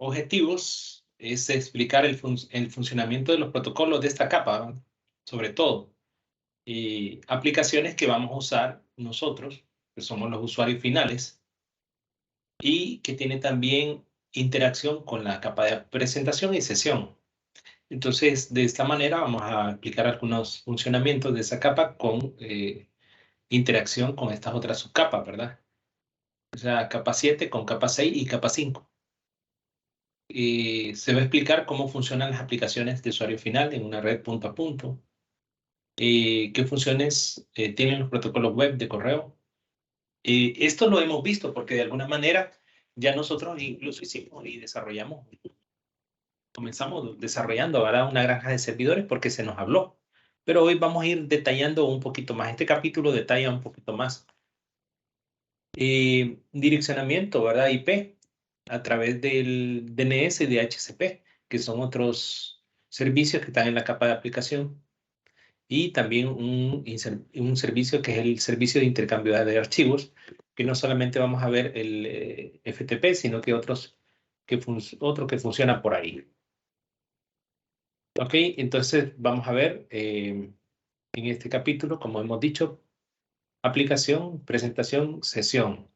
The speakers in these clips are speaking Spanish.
objetivos es explicar el funcionamiento de los protocolos de esta capa, sobre todo. Aplicaciones que vamos a usar nosotros, que somos los usuarios finales, y que tiene también interacción con la capa de presentación y sesión. Entonces, de esta manera vamos a explicar algunos funcionamientos de esa capa con interacción con estas otras subcapas, ¿verdad? O sea, capa 7 con capa 6 y capa 5. Se va a explicar cómo funcionan las aplicaciones de usuario final en una red punto a punto. Qué funciones tienen los protocolos web de correo. Esto lo hemos visto porque de alguna manera ya nosotros incluso hicimos y desarrollamos, comenzamos desarrollando ahora una granja de servidores porque se nos habló. Pero hoy vamos a ir detallando un poquito más. Este capítulo detalla un poquito más. Direccionamiento, ¿verdad? IP a través del DNS y DHCP, que son otros servicios que están en la capa de aplicación. Y también un servicio que es el servicio de intercambio de archivos, que no solamente vamos a ver el FTP, sino que otro que funciona por ahí. Ok, entonces vamos a ver en este capítulo, como hemos dicho, aplicación, presentación, sesión.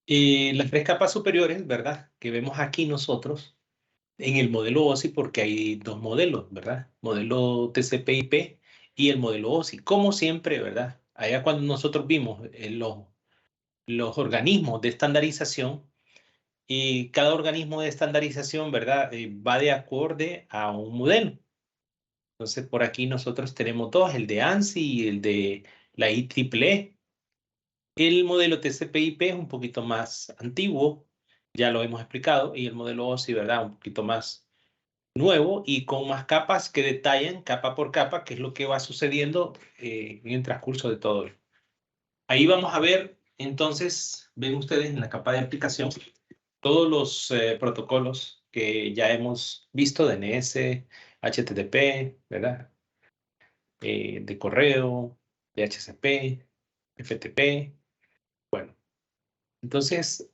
Las tres capas superiores, ¿verdad? Que vemos aquí nosotros en el modelo OSI, porque hay dos modelos, ¿verdad? Modelo TCP/IP y el modelo OSI. Como siempre, ¿verdad? Allá cuando nosotros vimos los organismos de estandarización, y cada organismo de estandarización, ¿verdad? Va de acorde a un modelo. Entonces, por aquí nosotros tenemos dos, el de ANSI y el de la IEEE. El modelo TCP/IP es un poquito más antiguo, ya lo hemos explicado, y el modelo OSI, ¿verdad? Un poquito más nuevo y con más capas que detallan capa por capa qué es lo que va sucediendo en el transcurso de todo. Ahí vamos a ver, entonces, ven ustedes en la capa de aplicación todos los protocolos que ya hemos visto, DNS, HTTP, ¿verdad? De correo, DHCP, FTP. Bueno, entonces,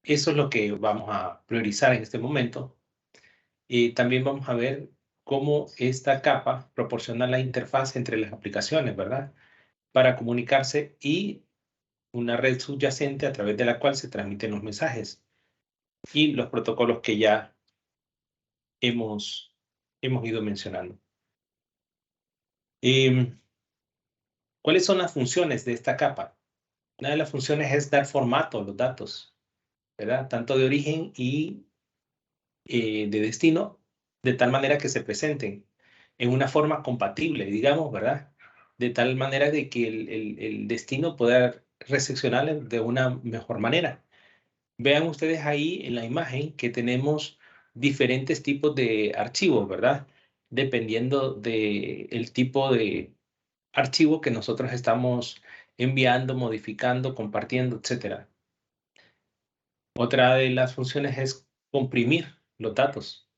eso es lo que vamos a priorizar en este momento. También vamos a ver cómo esta capa proporciona la interfaz entre las aplicaciones, ¿verdad? Para comunicarse y una red subyacente a través de la cual se transmiten los mensajes y los protocolos que ya hemos ido mencionando. ¿Cuáles son las funciones de esta capa? Una de las funciones es dar formato a los datos, ¿verdad? Tanto de origen y de destino, de tal manera que se presenten en una forma compatible, digamos, ¿verdad? De tal manera de que el destino pueda recepcionar de una mejor manera. Vean ustedes ahí en la imagen que tenemos diferentes tipos de archivos, ¿verdad? Dependiendo del tipo de archivo que nosotros estamos enviando, modificando, compartiendo, etc. Otra de las funciones es comprimir los datos,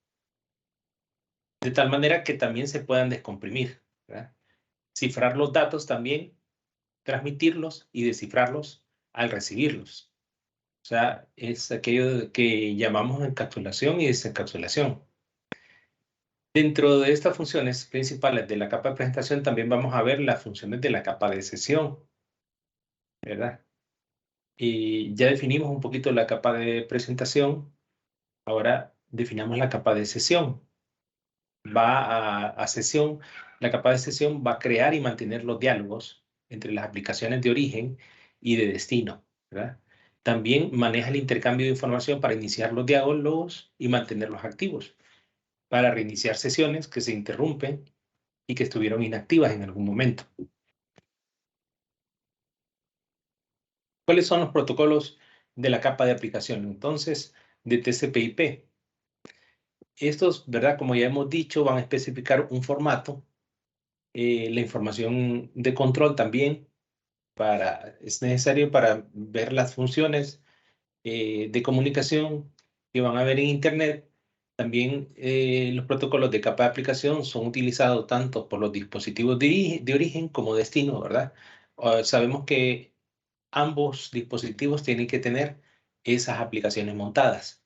de tal manera que también se puedan descomprimir, ¿verdad? Cifrar los datos también, transmitirlos y descifrarlos al recibirlos. O sea, es aquello que llamamos encapsulación y desencapsulación. Dentro de estas funciones principales de la capa de presentación también vamos a ver las funciones de la capa de sesión, ¿verdad? Y ya definimos un poquito la capa de presentación, ahora definamos la capa de sesión. Va a sesión, la capa de sesión va a crear y mantener los diálogos entre las aplicaciones de origen y de destino, ¿verdad? También maneja el intercambio de información para iniciar los diálogos y mantenerlos activos, para reiniciar sesiones que se interrumpen y que estuvieron inactivas en algún momento. ¿Cuáles son los protocolos de la capa de aplicación? Entonces, de TCP/IP. Estos, ¿verdad? Como ya hemos dicho, van a especificar un formato, la información de control también, es necesario para ver las funciones de comunicación que van a ver en Internet. También los protocolos de capa de aplicación son utilizados tanto por los dispositivos de origen como destino, ¿verdad? Sabemos que ambos dispositivos tienen que tener esas aplicaciones montadas.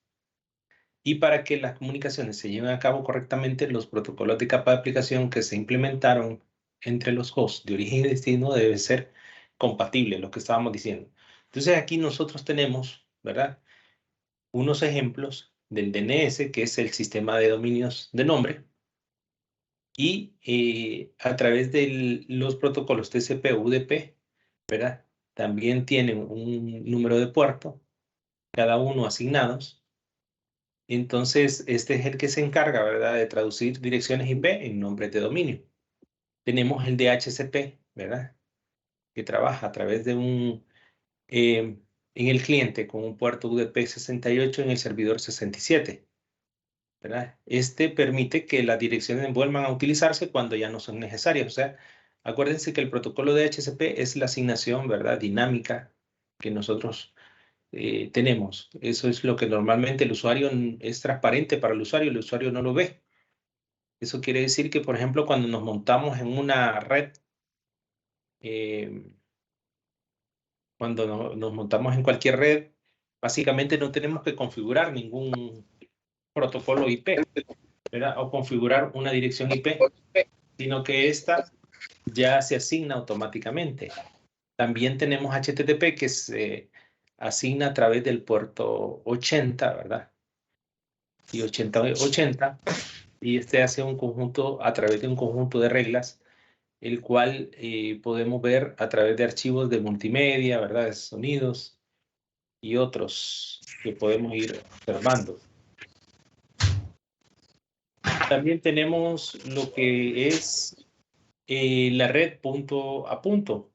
Y para que las comunicaciones se lleven a cabo correctamente, los protocolos de capa de aplicación que se implementaron entre los hosts de origen y destino deben ser compatibles, lo que estábamos diciendo. Entonces aquí nosotros tenemos, ¿verdad?, unos ejemplos del DNS, que es el sistema de dominios de nombre, y a través de los protocolos TCP/UDP, ¿verdad?, también tienen un número de puerto, cada uno asignados. Entonces, este es el que se encarga, ¿verdad?, de traducir direcciones IP en nombres de dominio. Tenemos el DHCP, ¿verdad?, que trabaja a través de en el cliente con un puerto UDP 68 en el servidor 67, ¿verdad? Este permite que las direcciones vuelvan a utilizarse cuando ya no son necesarias. O sea, acuérdense que el protocolo de DHCP es la asignación, ¿verdad?, dinámica que nosotros tenemos. Eso es lo que normalmente el usuario es transparente para el usuario no lo ve. Eso quiere decir que, por ejemplo, cuando nos montamos en una red, cuando nos montamos en cualquier red, básicamente no tenemos que configurar ningún protocolo IP, ¿verdad?, o configurar una dirección IP, sino que esta ya se asigna automáticamente. También tenemos HTTP que se asigna a través del puerto 80, ¿verdad? Y 80, y este hace un conjunto a través de un conjunto de reglas, el cual podemos ver a través de archivos de multimedia, ¿verdad?, de sonidos y otros que podemos ir observando. También tenemos lo que es la red punto a punto,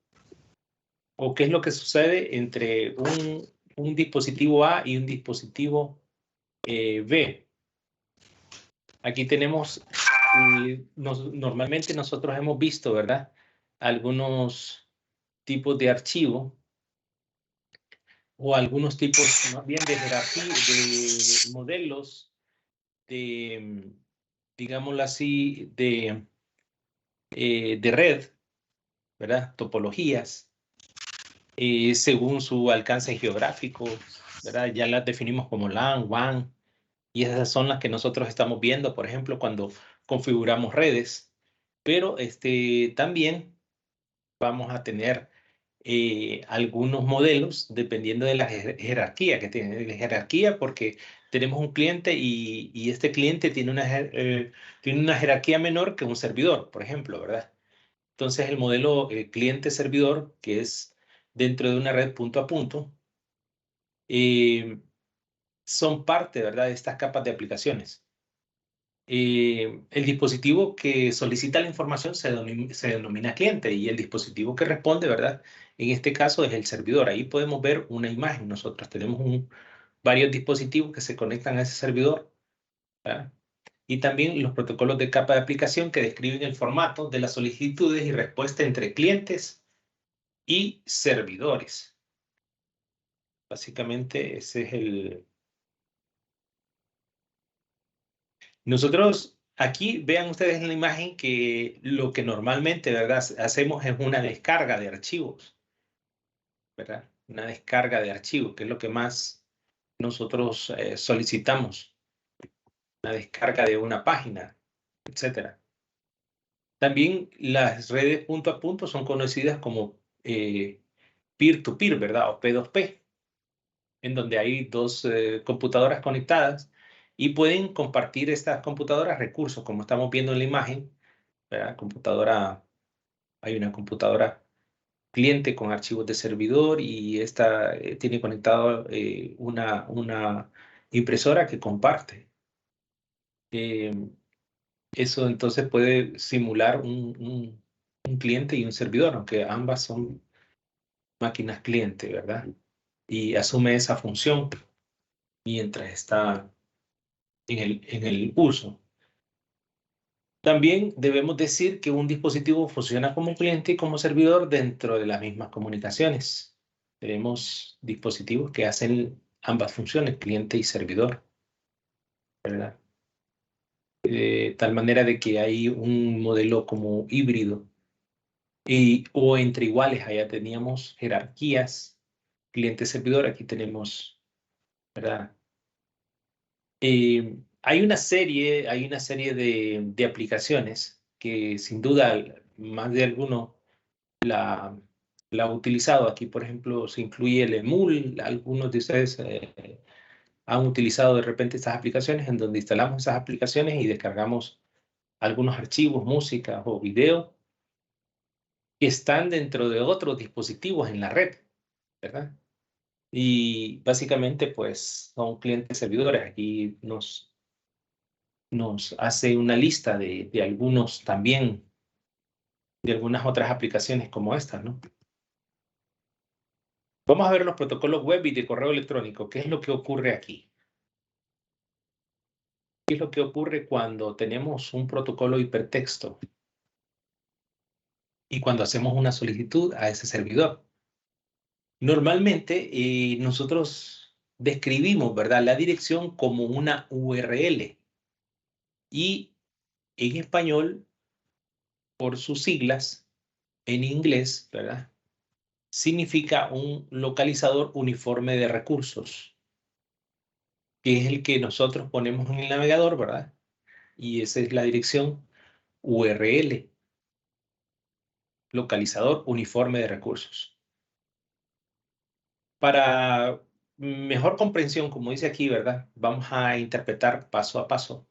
o qué es lo que sucede entre un dispositivo A y un dispositivo B. Aquí tenemos, normalmente nosotros hemos visto, ¿verdad?, algunos tipos de archivo o algunos tipos más bien de jerarquía, de modelos, de, digámoslo así, de red, ¿verdad?, topologías, según su alcance geográfico, ¿verdad? Ya las definimos como LAN, WAN, y esas son las que nosotros estamos viendo, por ejemplo, cuando configuramos redes. Pero también vamos a tener algunos modelos dependiendo de la jerarquía que tiene. La jerarquía porque tenemos un cliente y este cliente tiene una jerarquía menor que un servidor, por ejemplo, ¿verdad? Entonces el modelo cliente-servidor, que es dentro de una red punto a punto, son parte, ¿verdad?, de estas capas de aplicaciones. El dispositivo que solicita la información se denomina cliente, y el dispositivo que responde, ¿verdad?, en este caso es el servidor. Ahí podemos ver una imagen. Nosotros tenemos varios dispositivos que se conectan a ese servidor, ¿verdad? Y también los protocolos de capa de aplicación que describen el formato de las solicitudes y respuesta entre clientes y servidores. Básicamente ese es Nosotros aquí, vean ustedes en la imagen que lo que normalmente, ¿verdad?, hacemos es una descarga de archivos, ¿verdad? Una descarga de archivos, que es lo que más nosotros solicitamos. Una descarga de una página, etcétera. También las redes punto a punto son conocidas como peer-to-peer, ¿verdad?, o P2P, en donde hay dos computadoras conectadas y pueden compartir estas computadoras recursos, como estamos viendo en la imagen, ¿verdad? Hay una computadora cliente con archivos de servidor, y esta tiene conectado una impresora que comparte. Eso entonces puede simular un cliente y un servidor, aunque ambas son máquinas cliente, ¿verdad? Y asume esa función mientras está en el uso. También debemos decir que un dispositivo funciona como cliente y como servidor dentro de las mismas comunicaciones. Tenemos dispositivos que hacen ambas funciones, cliente y servidor, ¿verdad? De tal manera de que hay un modelo como híbrido o entre iguales. Allá teníamos jerarquías, cliente-servidor, aquí tenemos ¿verdad? Hay una serie de aplicaciones que sin duda más de alguno la, la ha utilizado. Aquí, por ejemplo, se incluye el Emul. Algunos de ustedes han utilizado de repente estas aplicaciones en donde instalamos esas aplicaciones y descargamos algunos archivos, música o video que están dentro de otros dispositivos en la red, ¿verdad? Y básicamente, pues, son clientes servidores. Aquí nos hace una lista de algunos también, de algunas otras aplicaciones como esta, ¿no? Vamos a ver los protocolos web y de correo electrónico. ¿Qué es lo que ocurre aquí? ¿Qué es lo que ocurre cuando tenemos un protocolo hipertexto y cuando hacemos una solicitud a ese servidor? Normalmente nosotros describimos, ¿verdad?, la dirección como una URL y en español, por sus siglas, en inglés, ¿verdad?, significa un localizador uniforme de recursos, que es el que nosotros ponemos en el navegador, ¿verdad? Y esa es la dirección URL, localizador uniforme de recursos. Para mejor comprensión, como dice aquí, ¿verdad?, vamos a interpretar paso a paso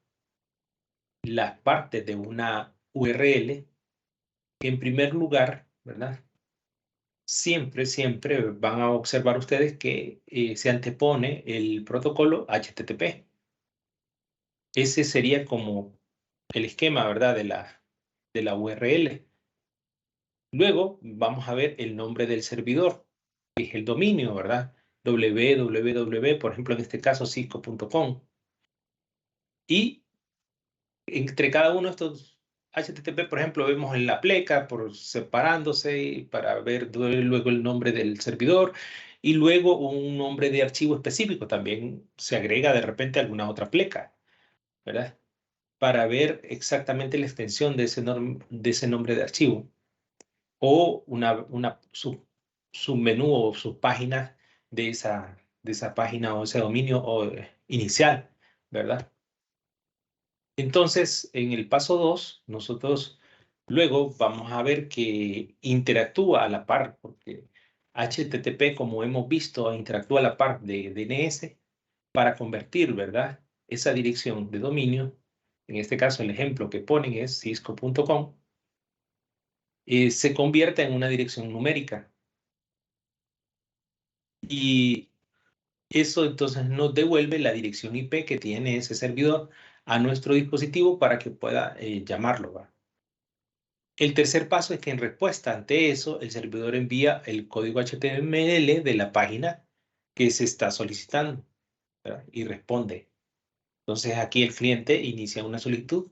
las partes de una URL. En primer lugar, ¿verdad?, siempre van a observar ustedes que se antepone el protocolo HTTP. Ese sería como el esquema, ¿verdad?, de la URL. Luego vamos a ver el nombre del servidor, que es el dominio, ¿verdad? www, por ejemplo, en este caso, cisco.com. Y entre cada uno de estos HTTP, por ejemplo, vemos en la pleca por separándose para ver luego el nombre del servidor y luego un nombre de archivo específico. También se agrega de repente alguna otra pleca, ¿verdad?, para ver exactamente la extensión de ese nombre de archivo o una submenú o subpágina de esa página o ese dominio inicial, ¿verdad? Entonces, en el paso 2, nosotros luego vamos a ver que interactúa a la par, porque HTTP, como hemos visto, interactúa a la par de DNS para convertir, ¿verdad?, esa dirección de dominio. En este caso, el ejemplo que ponen es cisco.com. Se convierte en una dirección numérica. Y eso entonces nos devuelve la dirección IP que tiene ese servidor a nuestro dispositivo para que pueda llamarlo, ¿va? El tercer paso es que en respuesta ante eso, el servidor envía el código HTML de la página que se está solicitando, ¿verdad?, y responde. Entonces aquí el cliente inicia una solicitud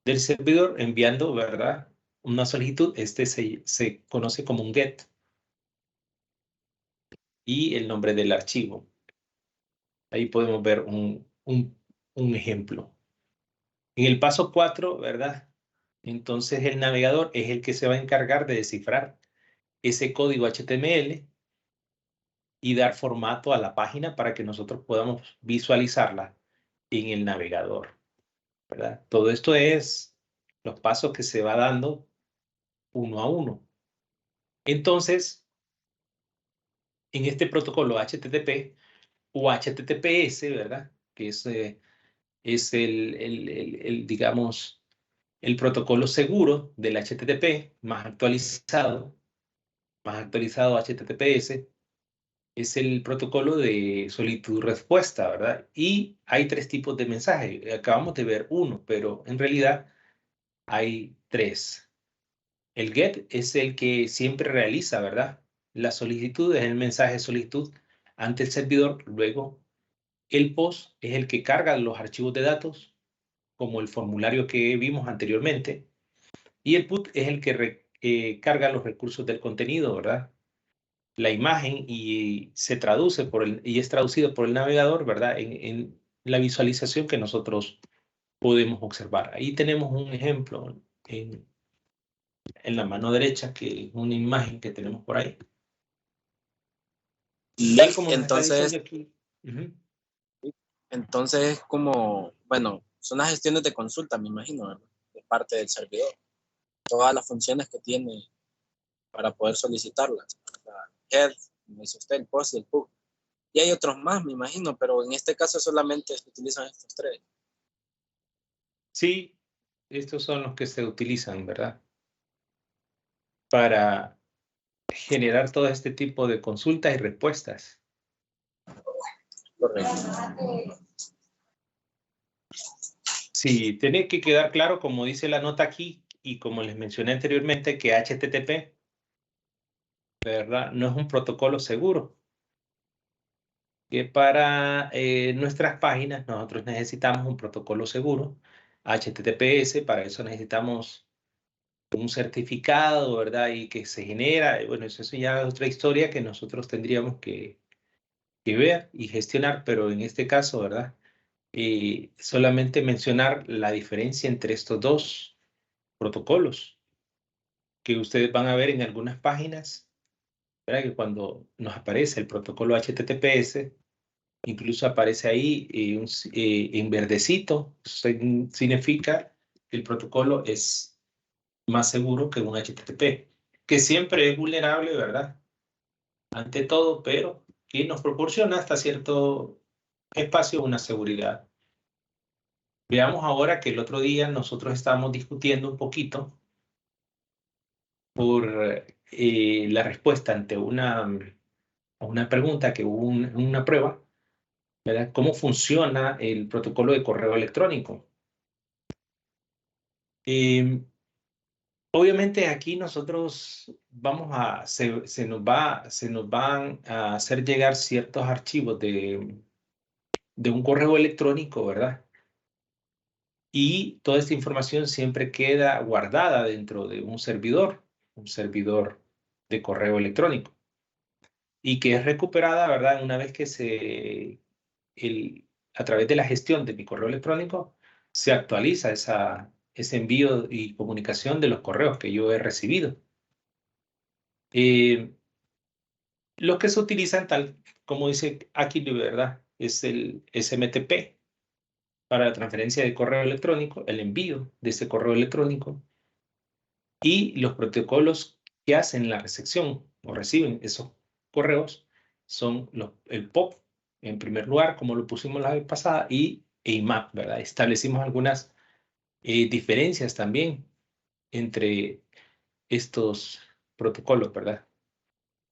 del servidor enviando, ¿verdad?, una solicitud. Este se conoce como un GET y el nombre del archivo. Ahí podemos ver un ejemplo. En el paso 4, ¿verdad?, entonces el navegador es el que se va a encargar de descifrar ese código HTML y dar formato a la página para que nosotros podamos visualizarla en el navegador, ¿verdad? Todo esto es los pasos que se va dando uno a uno. Entonces, en este protocolo HTTP o HTTPS, ¿verdad?, que es digamos, el protocolo seguro del HTTP más actualizado HTTPS, es el protocolo de solicitud-respuesta, ¿verdad? Y hay tres tipos de mensajes. Acabamos de ver uno, pero en realidad hay tres. El GET es el que siempre realiza, ¿verdad?, la solicitud, es el mensaje de solicitud ante el servidor. Luego, el POST es el que carga los archivos de datos, como el formulario que vimos anteriormente. Y el PUT es el que carga los recursos del contenido, ¿verdad?, la imagen, y se traduce y es traducido por el navegador, ¿verdad?, en la visualización que nosotros podemos observar. Ahí tenemos un ejemplo en la mano derecha, que es una imagen que tenemos por ahí. Link, Tal como nos está diciendo entonces, aquí. Ujú. Entonces, como, bueno, son las gestiones de consulta, me imagino, ¿verdad? De parte del servidor. Todas las funciones que tiene para poder solicitarlas. La head, como dice usted, el post y el pub. Y hay otros más, me imagino, pero en este caso solamente se utilizan estos tres. Sí, estos son los que se utilizan, ¿verdad? Para generar todo este tipo de consultas y respuestas. Correcto. Sí, tiene que quedar claro, como dice la nota aquí, y como les mencioné anteriormente, que HTTP, ¿verdad? No es un protocolo seguro. Que para nuestras páginas nosotros necesitamos un protocolo seguro, HTTPS, para eso necesitamos un certificado, ¿verdad? Y que se genera, bueno, eso ya es otra historia que nosotros tendríamos que ver y gestionar, pero en este caso, ¿verdad? Solamente mencionar la diferencia entre estos dos protocolos que ustedes van a ver en algunas páginas, ¿verdad? Que cuando nos aparece el protocolo HTTPS, incluso aparece ahí en verdecito, significa que el protocolo es más seguro que un HTTP, que siempre es vulnerable, ¿verdad? Ante todo, pero que nos proporciona hasta cierto espacio una seguridad. Veamos ahora que el otro día nosotros estábamos discutiendo un poquito por la respuesta ante una pregunta que hubo una prueba, ¿verdad? ¿Cómo funciona el protocolo de correo electrónico? Obviamente aquí nosotros se nos van a hacer llegar ciertos archivos de un correo electrónico, ¿verdad? Y toda esta información siempre queda guardada dentro de un servidor de correo electrónico, y que es recuperada, ¿verdad? Una vez que a través de la gestión de mi correo electrónico, se actualiza ese envío y comunicación de los correos que yo he recibido. Los que se utilizan, tal como dice aquí, de verdad, es el SMTP para la transferencia de correo electrónico, el envío de ese correo electrónico, y los protocolos que hacen la recepción o reciben esos correos son el POP, en primer lugar, como lo pusimos la vez pasada, y IMAP, ¿verdad? Establecimos algunas diferencias también entre estos protocolos, ¿verdad?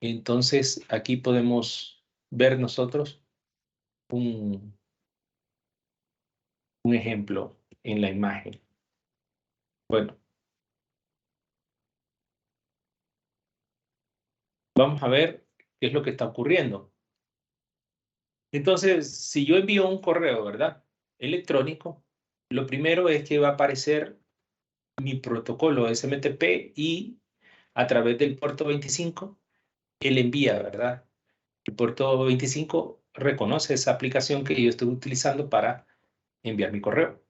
Entonces, aquí podemos ver nosotros un, un ejemplo en la imagen. Bueno, vamos a ver qué es lo que está ocurriendo. Entonces, si yo envío un correo, ¿verdad? Electrónico, lo primero es que va a aparecer mi protocolo SMTP, y a través del puerto 25, él envía, ¿verdad? El puerto 25 reconoce esa aplicación que yo estoy utilizando para enviar mi correo.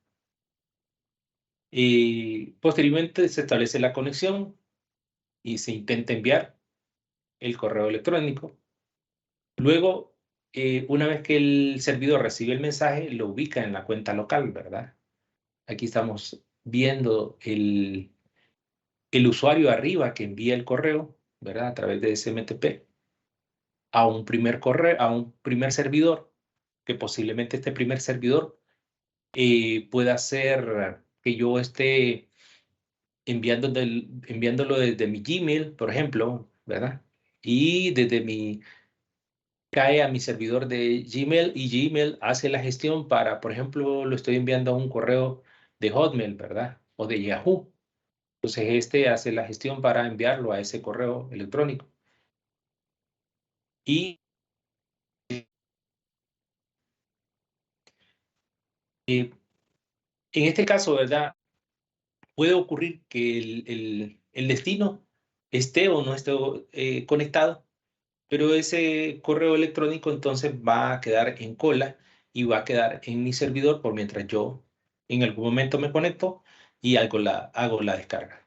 Y posteriormente se establece la conexión y se intenta enviar el correo electrónico. Luego, una vez que el servidor recibe el mensaje, lo ubica en la cuenta local, ¿verdad? Aquí estamos viendo el usuario arriba que envía el correo, ¿verdad? A través de SMTP a un primer correo, a un primer servidor, que posiblemente este primer servidor pueda ser que yo esté enviándolo desde mi Gmail, por ejemplo, ¿verdad? Y cae a mi servidor de Gmail, y Gmail hace la gestión para, por ejemplo, lo estoy enviando a un correo de Hotmail, ¿verdad? O de Yahoo. Entonces, este hace la gestión para enviarlo a ese correo electrónico. Y en este caso, ¿verdad? Puede ocurrir que el destino esté o no esté conectado, pero ese correo electrónico entonces va a quedar en cola y va a quedar en mi servidor por mientras yo en algún momento me conecto y hago la descarga.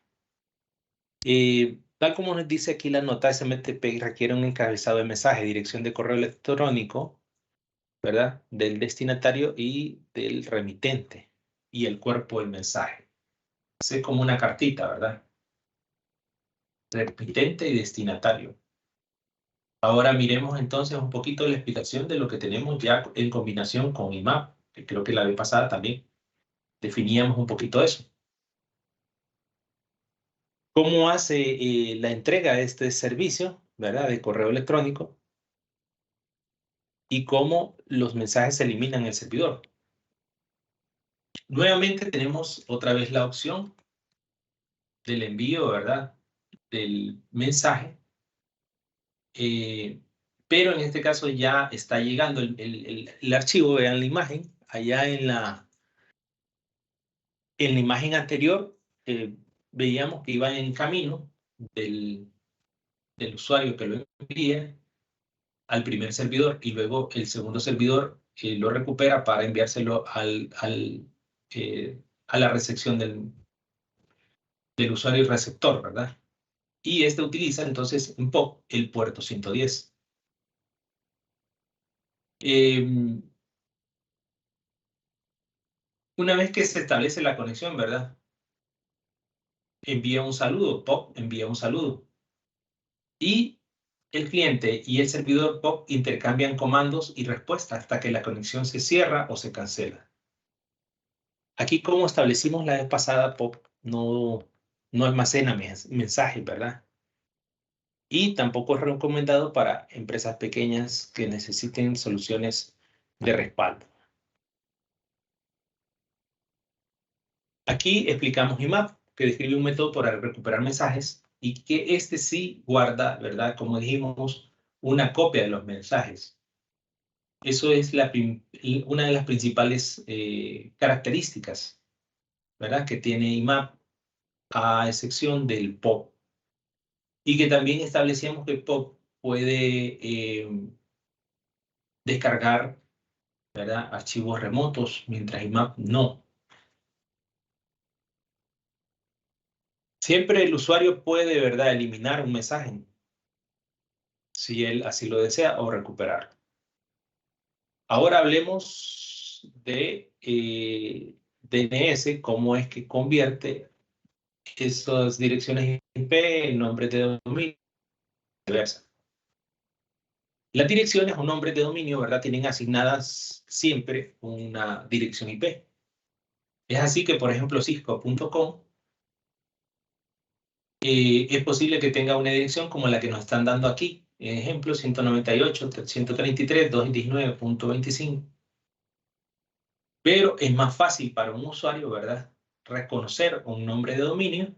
Tal como nos dice aquí la nota, SMTP requiere un encabezado de mensaje, dirección de correo electrónico, ¿verdad? Del destinatario y del remitente y el cuerpo del mensaje. Es como una cartita, ¿verdad? Remitente y destinatario. Ahora miremos entonces un poquito la explicación de lo que tenemos ya en combinación con IMAP, que creo que la vez pasada también definíamos un poquito eso. ¿Cómo hace la entrega de este servicio, ¿verdad? De correo electrónico y cómo los mensajes se eliminan en el servidor. Nuevamente tenemos otra vez la opción del envío, ¿verdad? Del mensaje. Pero en este caso ya está llegando el archivo, vean la imagen, allá en la imagen anterior veíamos que iba en camino del usuario que lo envía al primer servidor y luego el segundo servidor lo recupera para enviárselo a la recepción del usuario y receptor, ¿verdad? Y este utiliza entonces en POP el puerto 110. Una vez que se establece la conexión, ¿verdad? Envía un saludo, POP envía un saludo. Y el cliente y el servidor POP intercambian comandos y respuestas hasta que la conexión se cierra o se cancela. Aquí, como establecimos la vez pasada, POP no almacena mensajes, ¿verdad? Y tampoco es recomendado para empresas pequeñas que necesiten soluciones de respaldo. Aquí explicamos IMAP, que describe un método para recuperar mensajes y que este sí guarda, ¿verdad? Como dijimos, una copia de los mensajes. Eso es una de las principales características, ¿verdad? Que tiene IMAP, a excepción del POP. Y que también establecíamos que POP puede descargar, ¿verdad? Archivos remotos, mientras IMAP no. Siempre el usuario puede, ¿verdad?, eliminar un mensaje, si él así lo desea, o recuperarlo. Ahora hablemos de DNS, cómo es que convierte estas direcciones IP en nombres de dominio y viceversa. Las direcciones o nombres de dominio, ¿verdad?, tienen asignadas siempre una dirección IP. Es así que, por ejemplo, cisco.com es posible que tenga una dirección como la que nos están dando aquí. Ejemplo, 198.133.219.25. Pero es más fácil para un usuario, ¿verdad?, reconocer un nombre de dominio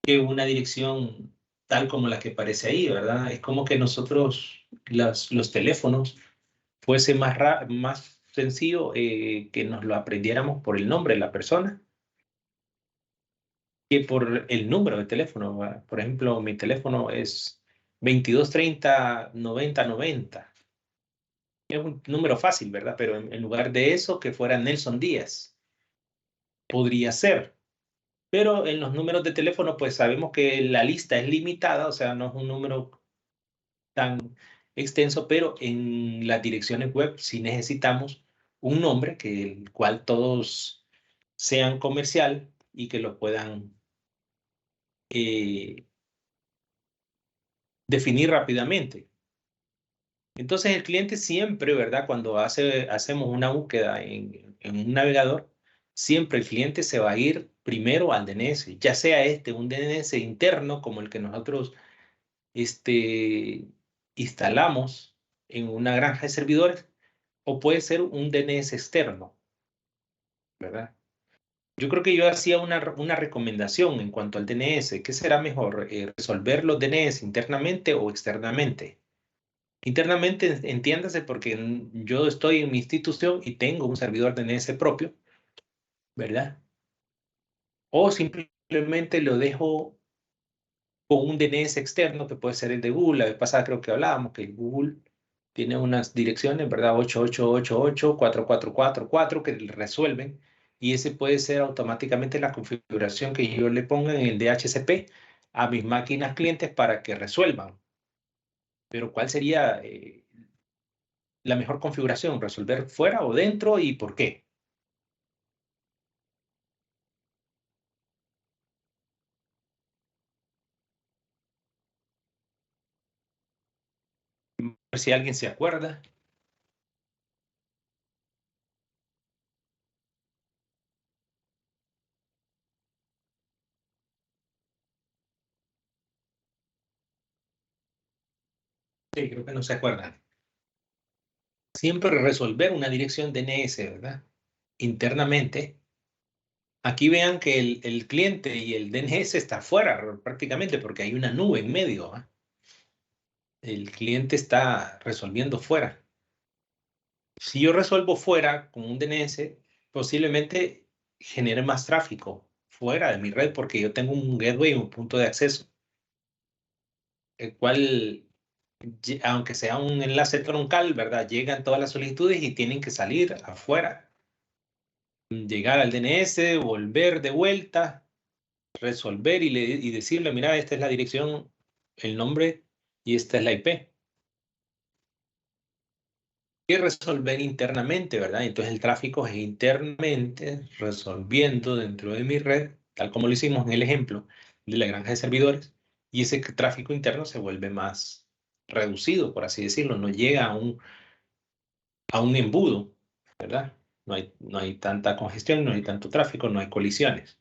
que una dirección tal como la que aparece ahí, ¿verdad? Es como que nosotros, los teléfonos, fuese más sencillo que nos lo aprendiéramos por el nombre de la persona que por el número de teléfono, ¿verdad? Por ejemplo, mi teléfono es 2230-9090. Es un número fácil, ¿verdad? Pero en lugar de eso, que fuera Nelson Díaz. Podría ser. Pero en los números de teléfono, pues sabemos que la lista es limitada, o sea, no es un número tan extenso, pero en las direcciones web sí necesitamos un nombre que el cual todos sean comercial y que lo puedan eh, definir rápidamente. Entonces el cliente siempre, ¿verdad? Cuando hacemos una búsqueda en un navegador, siempre el cliente se va a ir primero al DNS, ya sea un DNS interno como el que nosotros instalamos en una granja de servidores, o puede ser un DNS externo, ¿verdad? Yo creo que yo hacía una recomendación en cuanto al DNS. ¿Qué será mejor, resolver los DNS internamente o externamente? Internamente, entiéndase, porque yo estoy en mi institución y tengo un servidor DNS propio, ¿verdad? O simplemente lo dejo con un DNS externo, que puede ser el de Google. La vez pasada creo que hablábamos que el Google tiene unas direcciones, ¿verdad? 8888, 4444 que resuelven, y ese puede ser automáticamente la configuración que yo le ponga en el DHCP a mis máquinas clientes para que resuelvan. Pero ¿cuál sería la mejor configuración? ¿Resolver fuera o dentro y por qué? A ver si alguien se acuerda. Sí, creo que no se acuerdan. Siempre resolver una dirección DNS, ¿verdad? Internamente. Aquí vean que el cliente y el DNS está fuera prácticamente porque hay una nube en medio, ¿eh? El cliente está resolviendo fuera. Si yo resuelvo fuera con un DNS, posiblemente genere más tráfico fuera de mi red porque yo tengo un gateway, un punto de acceso, el cual, aunque sea un enlace troncal, ¿verdad? Llegan todas las solicitudes y tienen que salir afuera, llegar al DNS, volver de vuelta, resolver y decirle, mira, esta es la dirección, el nombre y esta es la IP. Y resolver internamente, ¿verdad? Entonces el tráfico es internamente resolviendo dentro de mi red, tal como lo hicimos en el ejemplo de la granja de servidores, y ese tráfico interno se vuelve más reducido, por así decirlo, no llega a un embudo, ¿verdad? No hay tanta congestión, no hay tanto tráfico, no hay colisiones.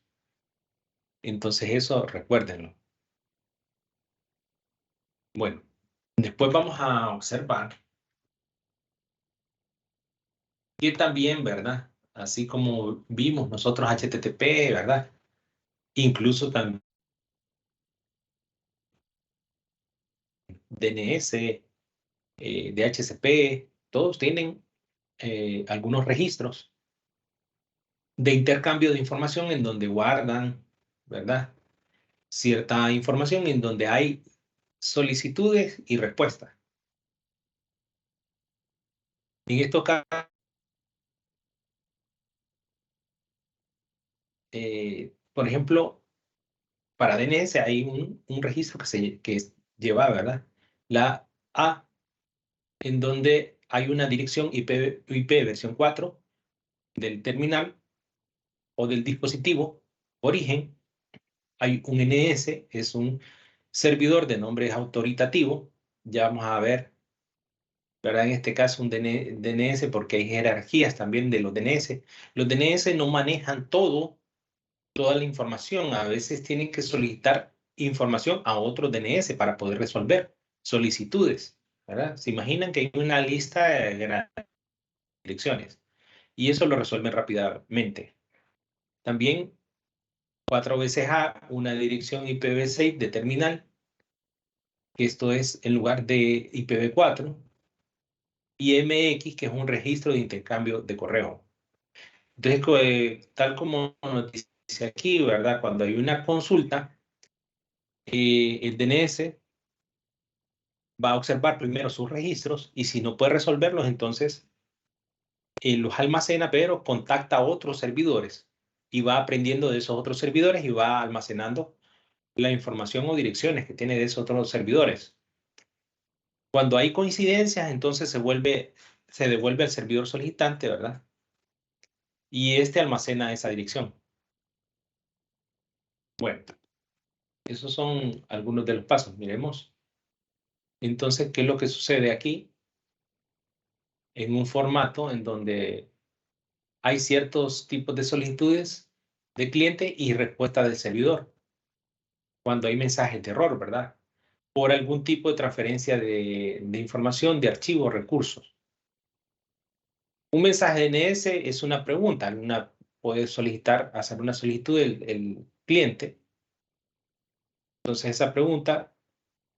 Entonces eso recuérdenlo. Bueno, después vamos a observar que también, ¿verdad? Así como vimos nosotros HTTP, ¿verdad? Incluso también DNS, DHCP, todos tienen algunos registros de intercambio de información en donde guardan, ¿verdad? Cierta información en donde hay solicitudes y respuestas. En estos casos, por ejemplo, para DNS hay un registro que lleva, ¿verdad? La A, en donde hay una dirección IP versión 4 del terminal o del dispositivo origen. Hay un NS, es un servidor de nombre autoritativo. Ya vamos a ver, ¿verdad? En este caso un DNS porque hay jerarquías también de los DNS. Los DNS no manejan toda la información. A veces tienen que solicitar información a otros DNS para poder resolver solicitudes, ¿verdad? Se imaginan que hay una lista de direcciones y eso lo resuelven rápidamente. También 4 veces A, una dirección IPv6 de terminal, que esto es en lugar de IPv4, y MX, que es un registro de intercambio de correo. Entonces, tal como nos dice aquí, ¿verdad? Cuando hay una consulta, el DNS va a observar primero sus registros y si no puede resolverlos, entonces los almacena, pero contacta a otros servidores y va aprendiendo de esos otros servidores y va almacenando la información o direcciones que tiene de esos otros servidores. Cuando hay coincidencias, entonces se devuelve al servidor solicitante, ¿verdad? Y este almacena esa dirección. Bueno, esos son algunos de los pasos. Miremos. Entonces, ¿qué es lo que sucede aquí? En un formato en donde hay ciertos tipos de solicitudes de cliente y respuesta del servidor. Cuando hay mensajes de error, ¿verdad? Por algún tipo de transferencia de información, de archivos, recursos. Un mensaje DNS es una pregunta. Puede solicitar, hacer una solicitud el cliente. Entonces esa pregunta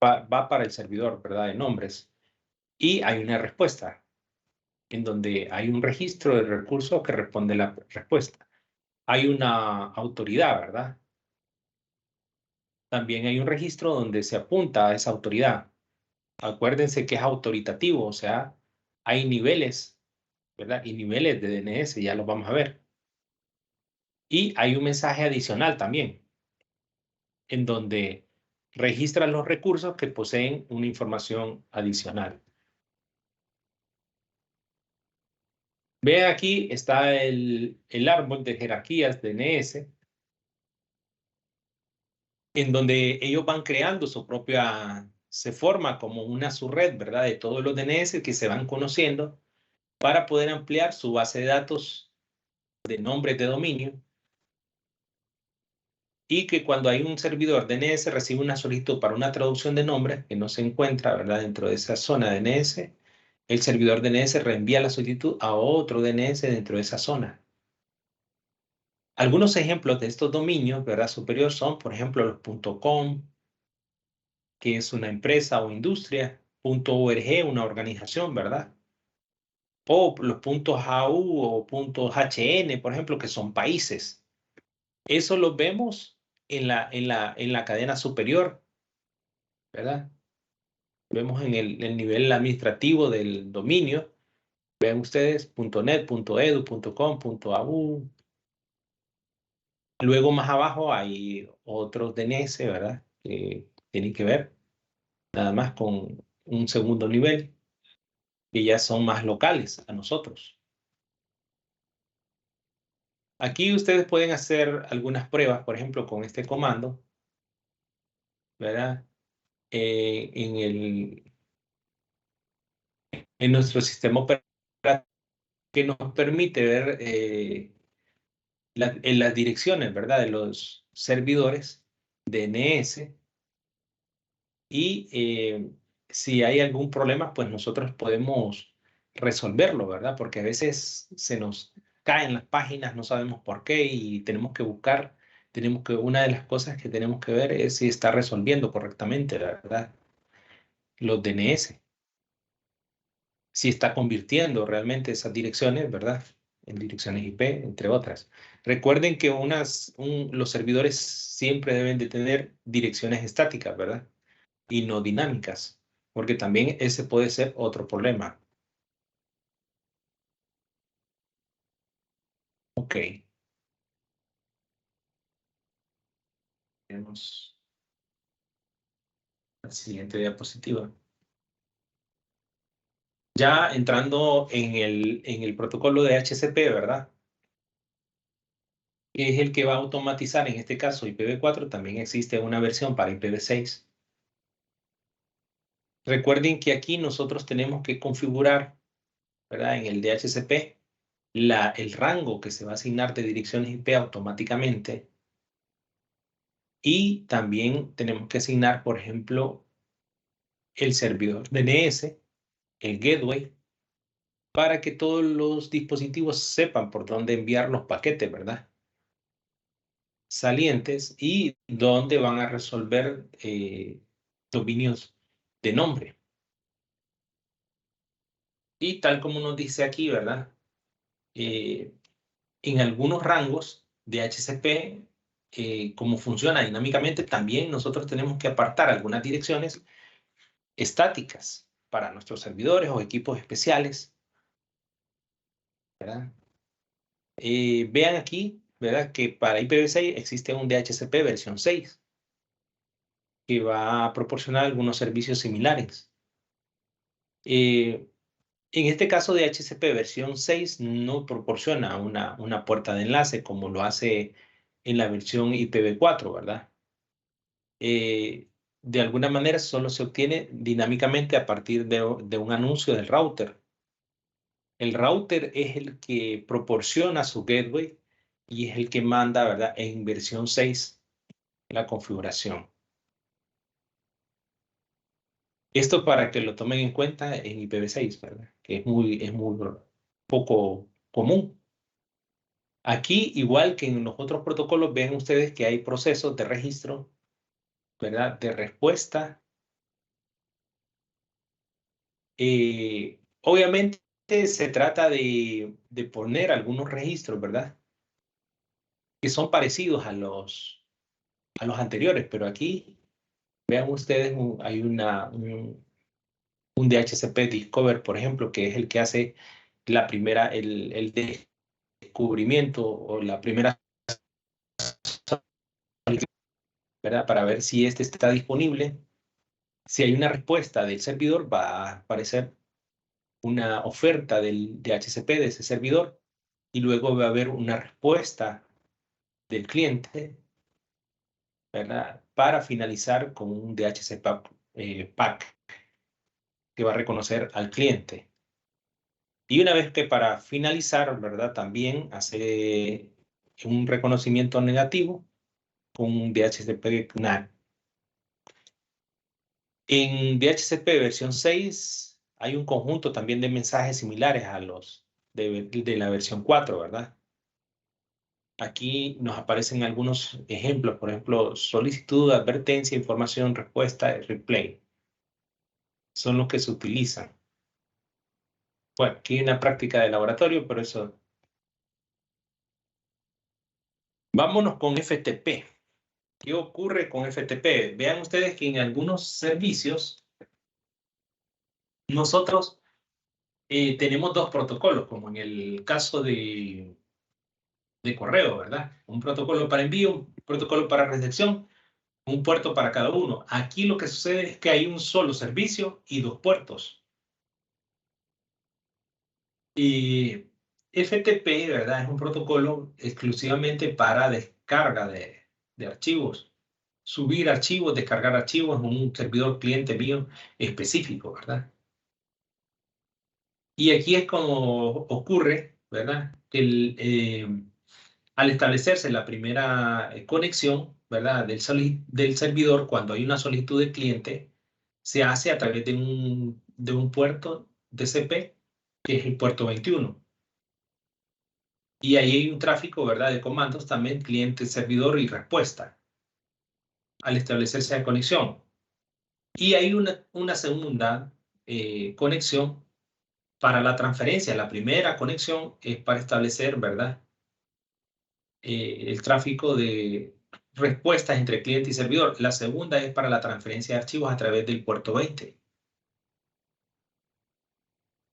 va para el servidor, ¿verdad? De nombres. Y hay una respuesta en donde hay un registro de recursos que responde la respuesta. Hay una autoridad, ¿verdad? También hay un registro donde se apunta a esa autoridad. Acuérdense que es autoritativo, o sea, hay niveles, ¿verdad? Y niveles de DNS, ya los vamos a ver. Y hay un mensaje adicional también, en donde registra los recursos que poseen una información adicional. Vean aquí está el árbol de jerarquías de DNS, en donde ellos van creando su propia, se forma como una subred, ¿verdad? De todos los DNS que se van conociendo para poder ampliar su base de datos de nombres de dominio, y que cuando hay un servidor DNS recibe una solicitud para una traducción de nombre que no se encuentra, ¿verdad?, dentro de esa zona DNS, el servidor DNS reenvía la solicitud a otro DNS dentro de esa zona. Algunos ejemplos de estos dominios, ¿verdad?, superior son, por ejemplo, los .com, que es una empresa o industria, .org, una organización, ¿verdad? O los .au o .hn, por ejemplo, que son países. Eso lo vemos en la cadena superior, ¿verdad? Vemos en el nivel administrativo del dominio. Vean ustedes .net, .edu, .com, .au. Luego más abajo hay otros DNS, ¿verdad?, que tienen que ver nada más con un segundo nivel, que ya son más locales a nosotros. Aquí ustedes pueden hacer algunas pruebas, por ejemplo, con este comando, ¿verdad? En nuestro sistema operativo, que nos permite ver en las direcciones, ¿verdad?, de los servidores DNS, y si hay algún problema, pues nosotros podemos resolverlo, ¿verdad? Porque a veces se nos caen las páginas, no sabemos por qué y tenemos que buscar, una de las cosas que tenemos que ver es si está resolviendo correctamente, ¿verdad?, los DNS, si está convirtiendo realmente esas direcciones, ¿verdad?, en direcciones IP, entre otras. Recuerden que los servidores siempre deben de tener direcciones estáticas, ¿verdad?, y no dinámicas, porque también ese puede ser otro problema. Ok. Tenemos la siguiente diapositiva. Ya entrando en el protocolo de HCP, ¿verdad?, que es el que va a automatizar, en este caso, IPv4, también existe una versión para IPv6. Recuerden que aquí nosotros tenemos que configurar, ¿verdad?, en el DHCP, el rango que se va a asignar de direcciones IP automáticamente, y también tenemos que asignar, por ejemplo, el servidor DNS, el gateway, para que todos los dispositivos sepan por dónde enviar los paquetes, ¿verdad?, salientes, y dónde van a resolver dominios de nombre. Y tal como nos dice aquí, ¿verdad?, en algunos rangos de HCP, como funciona dinámicamente, también nosotros tenemos que apartar algunas direcciones estáticas para nuestros servidores o equipos especiales, ¿verdad? Vean aquí, ¿verdad?, que para IPv6 existe un DHCP versión 6 que va a proporcionar algunos servicios similares. En este caso de DHCP versión 6 no proporciona una puerta de enlace como lo hace en la versión IPv4, ¿verdad? De alguna manera solo se obtiene dinámicamente a partir de un anuncio del router. El router es el que proporciona su gateway y es el que manda, ¿verdad?, en versión 6 la configuración. Esto para que lo tomen en cuenta en IPv6, ¿verdad?, que es muy poco común. Aquí, igual que en los otros protocolos, ven ustedes que hay procesos de registro, ¿verdad?, de respuesta. Obviamente se trata de poner algunos registros, ¿verdad?, que son parecidos a los anteriores, pero aquí vean ustedes, hay un DHCP Discover, por ejemplo, que es el que hace el descubrimiento o la primera, ¿verdad?, para ver si este está disponible. Si hay una respuesta del servidor, va a aparecer una oferta del DHCP de ese servidor y luego va a haber una respuesta del cliente, ¿verdad? Para finalizar con un DHCP pack que va a reconocer al cliente. Y una vez que para finalizar, ¿verdad? También hace un reconocimiento negativo con un DHCP NAT. En DHCP versión 6 hay un conjunto también de mensajes similares a los de la versión 4, ¿verdad? Aquí nos aparecen algunos ejemplos, por ejemplo, solicitud, advertencia, información, respuesta, replay. Son los que se utilizan. Bueno, aquí hay una práctica de laboratorio, pero eso. Vámonos con FTP. ¿Qué ocurre con FTP? Vean ustedes que en algunos servicios nosotros tenemos dos protocolos, como en el caso de correo, ¿verdad? Un protocolo para envío, un protocolo para recepción, un puerto para cada uno. Aquí lo que sucede es que hay un solo servicio y dos puertos. Y FTP, ¿verdad? Es un protocolo exclusivamente para descarga de archivos. Subir archivos, descargar archivos en un servidor cliente mío específico, ¿verdad? Y aquí es como ocurre, ¿verdad? Al establecerse la primera conexión, ¿verdad? Del servidor, cuando hay una solicitud de cliente, se hace a través de un puerto TCP, que es el puerto 21. Y ahí hay un tráfico, ¿verdad? De comandos también, cliente, servidor y respuesta, al establecerse la conexión. Y hay una segunda conexión para la transferencia. La primera conexión es para establecer, ¿verdad? El tráfico de respuestas entre cliente y servidor. La segunda es para la transferencia de archivos a través del puerto 20.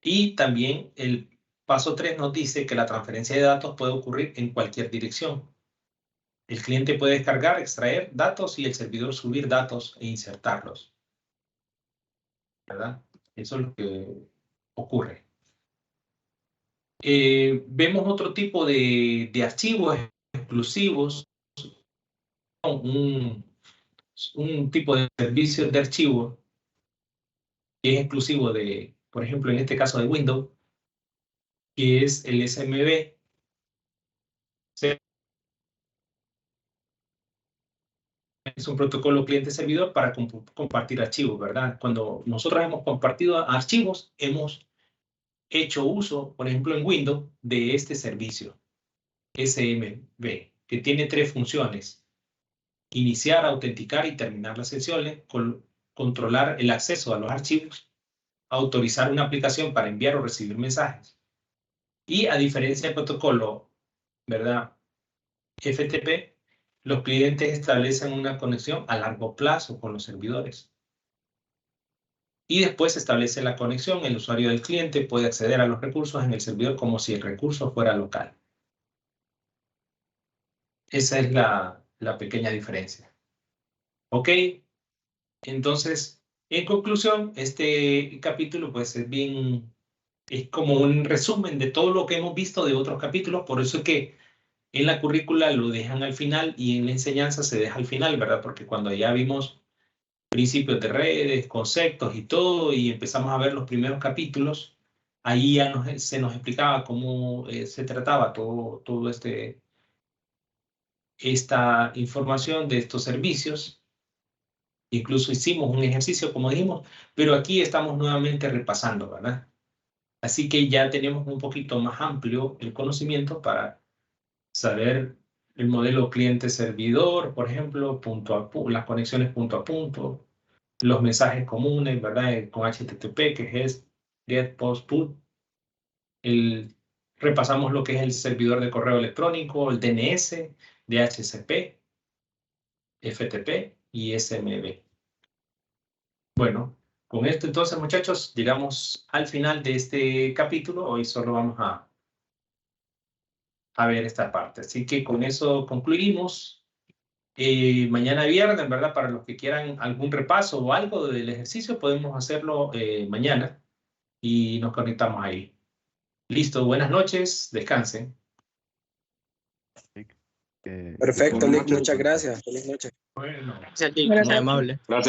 Y también el paso 3 nos dice que la transferencia de datos puede ocurrir en cualquier dirección. El cliente puede descargar, extraer datos y el servidor subir datos e insertarlos, ¿verdad? Eso es lo que ocurre. Vemos otro tipo de archivos exclusivos, un tipo de servicio de archivo que es exclusivo de, por ejemplo, en este caso de Windows, que es el SMB. Es un protocolo cliente-servidor para compartir archivos, ¿verdad? Cuando nosotros hemos compartido archivos, hemos hecho uso, por ejemplo, en Windows, de este servicio, SMB, que tiene tres funciones: iniciar, autenticar y terminar las sesiones, controlar el acceso a los archivos, autorizar una aplicación para enviar o recibir mensajes. Y a diferencia del protocolo, ¿verdad? FTP, los clientes establecen una conexión a largo plazo con los servidores. Y después se establece la conexión, el usuario del cliente puede acceder a los recursos en el servidor como si el recurso fuera local. Esa es la pequeña diferencia. ¿Ok? Entonces, en conclusión, este capítulo pues es como un resumen de todo lo que hemos visto de otros capítulos, por eso es que en la currícula lo dejan al final y en la enseñanza se deja al final, ¿verdad? Porque cuando ya vimos principios de redes, conceptos y todo, y empezamos a ver los primeros capítulos, ahí ya se nos explicaba cómo se trataba todo esta información de estos servicios. Incluso hicimos un ejercicio, como dijimos, pero aquí estamos nuevamente repasando, ¿verdad? Así que ya tenemos un poquito más amplio el conocimiento para saber el modelo cliente-servidor, por ejemplo, las conexiones punto a punto, los mensajes comunes, ¿verdad? Con HTTP, que es GET, POST, PUT. Repasamos lo que es el servidor de correo electrónico, el DNS, DHCP, FTP y SMB. Bueno, con esto entonces, muchachos, llegamos al final de este capítulo. Hoy solo vamos a ver esta parte. Así que con eso concluimos. Mañana viernes, ¿verdad? Para los que quieran algún repaso o algo del ejercicio, podemos hacerlo mañana. y nos conectamos ahí. Listo, buenas noches, descansen. Perfecto, Lick, muchas gracias. Feliz noche. Bueno. Gracias, Lick, muy amable. Gracias.